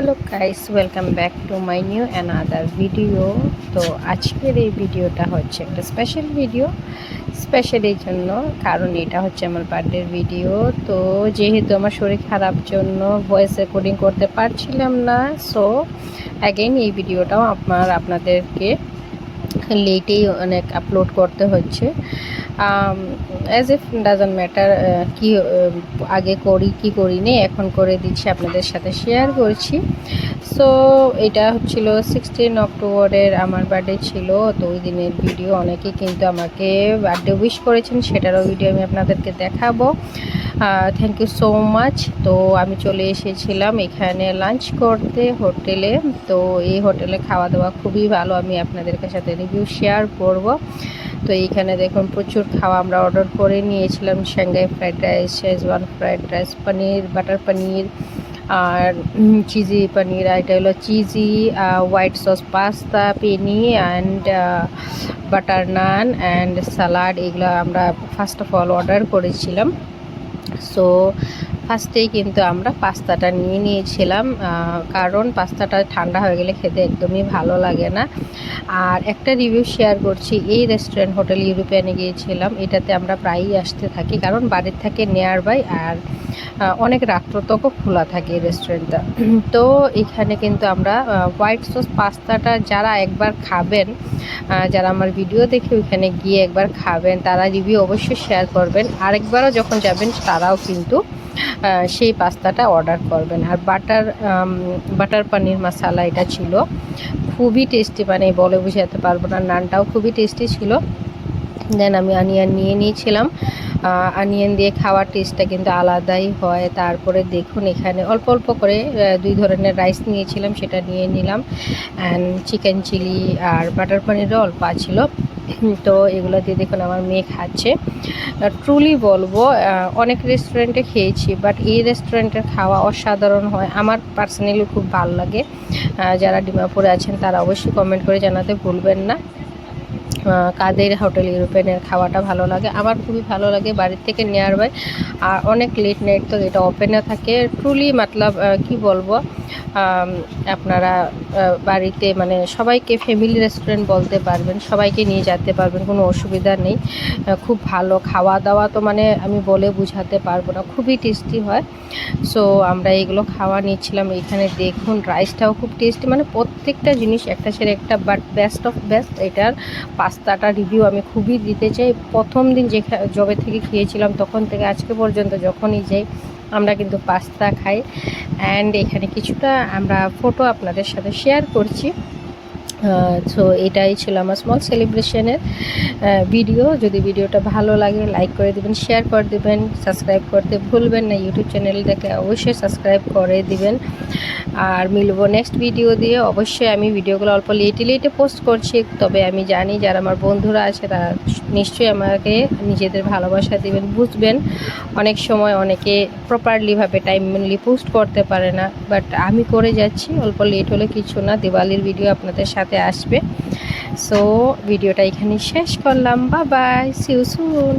Hello guys, welcome back to my new another video. তো আজকের এই ভিডিওটা হচ্ছে একটা স্পেশাল ভিডিও। স্পেশাল এই জন্য কারণ এটা হচ্ছে আমার বার্থডের ভিডিও। তো যেহেতু আমার শরীর খারাপ জন্য ভয়েস রেকর্ডিং করতে পারছিলাম না, সো অ্যাগেইন এই ভিডিওটাও আপনাদেরকে লেটেই অনেক আপলোড করতে হচ্ছে। অ্যাজ ইফ ডাজন্ট ম্যাটার কি আগে করি কি করি নি, এখন করে দিচ্ছি, আপনাদের সাথে শেয়ার করছি। সো এটা হচ্ছিল 16 অক্টোবরের আমার বার্থডে ছিল। তো ওই দিনের ভিডিও অনেকেই কিন্তু আমাকে বার্থডে উইশ করেছেন, সেটারও ভিডিও আমি আপনাদেরকে দেখাবো। Thank you so much. তো আমি চলে এসেছিলাম এখানে লাঞ্চ করতে হোটেলে। তো এই হোটেলে খাওয়া দাওয়া খুবই ভালো, আমি আপনাদের সাথে রিভিউ শেয়ার করব। তো এইখানে দেখুন প্রচুর খাওয়া আমরা অর্ডার করে নিয়েছিলাম। Shanghai fried rice, Schezwan fried rice, paneer butter paneer আর চিজি পনির, এটা হলো cheesy white sauce pasta, penne and butter naan and salad. এগুলো আমরা ফার্স্ট অফ অল অর্ডার করেছিলাম। সো ফার্স্টেই কিন্তু আমরা পাস্তাটা নিয়ে নিয়েছিলাম, কারণ পাস্তাটা ঠান্ডা হয়ে গেলে খেতে একদমই ভালো লাগে না। আর একটা রিভিউ শেয়ার করছি, এই রেস্টুরেন্ট হোটেল ইউরোপিয়ানে গিয়েছিলাম, এটাতে আমরা প্রায়ই আসতে থাকি কারণ বাড়ির থেকে নিয়ার বাই আর অনেক রাত্র তকও খোলা থাকে এই রেস্টুরেন্টটা। তো এখানে কিন্তু আমরা হোয়াইট সস পাস্তাটা যারা একবার খাবেন, যারা আমার ভিডিও দেখে ওইখানে গিয়ে একবার খাবেন, তারা রিভিউ অবশ্যই শেয়ার করবেন। আরেকবারও যখন যাবেন তারাও কিন্তু সেই পাস্তাটা অর্ডার করবেন। আর বাটার পনির মশালা এটা ছিল খুবই টেস্টি, মানে বলে বুঝাতে পারবো না। নানটাও খুবই টেস্টি ছিল। দেন আমি অনিয়ন নিয়ে নিয়েছিলাম। অনিয়ন দিয়ে খাওয়ার টেস্টটা কিন্তু আলাদাই হয়। তারপরে দেখুন এখানে অল্প অল্প করে 2 ধরনের রাইস নিয়েছিলাম, সেটা নিয়ে নিলাম। অ্যান্ড চিকেন চিলি আর বাটার পনিরও অল্প ছিল। তো এগুলো দিয়ে দেখুন আমার মেয়ে খাচ্ছে। ট্রুলি বলবো, অনেক রেস্টুরেন্টে খেয়েছি, বাট এই রেস্টুরেন্টের খাওয়া অসাধারণ হয়, আমার পার্সোনালি খুব ভালো লাগে। যারা ডিমাপুরে আছেন তারা অবশ্যই কমেন্ট করে জানাতে ভুলবেন না কাদের হোটেল ইউরোপিয়ানের খাওয়াটা ভালো লাগে। আমার খুবই ভালো লাগে, বাড়ির থেকে নিয়ার বাই আর অনেক লেট নাইট তো এটা ওপেনে থাকে। ট্রুলি মতলব কি বলবো, আপনারা বাড়িতে মানে সবাইকে ফ্যামিলি রেস্টুরেন্ট বলতে পারবেন, সবাইকে নিয়ে যেতে পারবেন, কোনো অসুবিধা নেই। খুব ভালো খাওয়া দাওয়া, তো মানে আমি বলে বুঝাতে পারবো না, খুবই টেস্টি হয়। সো আমরা এগুলো খাওয়া নিচ্ছিলাম। এখানে দেখুন রাইসটাও খুব টেস্টি, মানে প্রত্যেকটা জিনিস একটা ছেড়ে একটা, বাট বেস্ট অফ বেস্ট এটার পাস্তাটা রিভিউ আমি খুবই দিতে চাই। প্রথম দিন যবে থেকে খেয়েছিলাম তখন থেকে আজকে পর্যন্ত যখনই যাই আমরা কিন্তু পাস্তা খাই। অ্যান্ড এখানে কিছুটা আমরা ফটো আপনাদের সাথে শেয়ার করছি। সো এটাই ছিল আমার স্মল সেলিব্রেশনের ভিডিও। যদি ভিডিওটা ভালো লাগে লাইক করে দেবেন, শেয়ার করে দেবেন, সাবস্ক্রাইব করতে ভুলবেন না। ইউটিউব চ্যানেলটাকে অবশ্যই সাবস্ক্রাইব করে দিবেন। আর মিলবো নেক্সট ভিডিও দিয়ে। অবশ্যই আমি ভিডিওগুলো অল্প লেটে পোস্ট করছি, তবে আমি জানি যারা আমার বন্ধুরা আছে তারা নিশ্চয়ই আমাকে নিজেদের ভালোবাসা দেবেন, বুঝবেন। অনেক সময় অনেকে প্রপারলিভাবে টাইমলি পোস্ট করতে পারে না, বাট আমি করে যাচ্ছি, অল্প লেট হলে কিছু না, দিওয়ালির ভিডিও আপনাদের সাথে আসবে। সো ভিডিওটা এখানে শেষ করলাম। Bye bye, see you soon.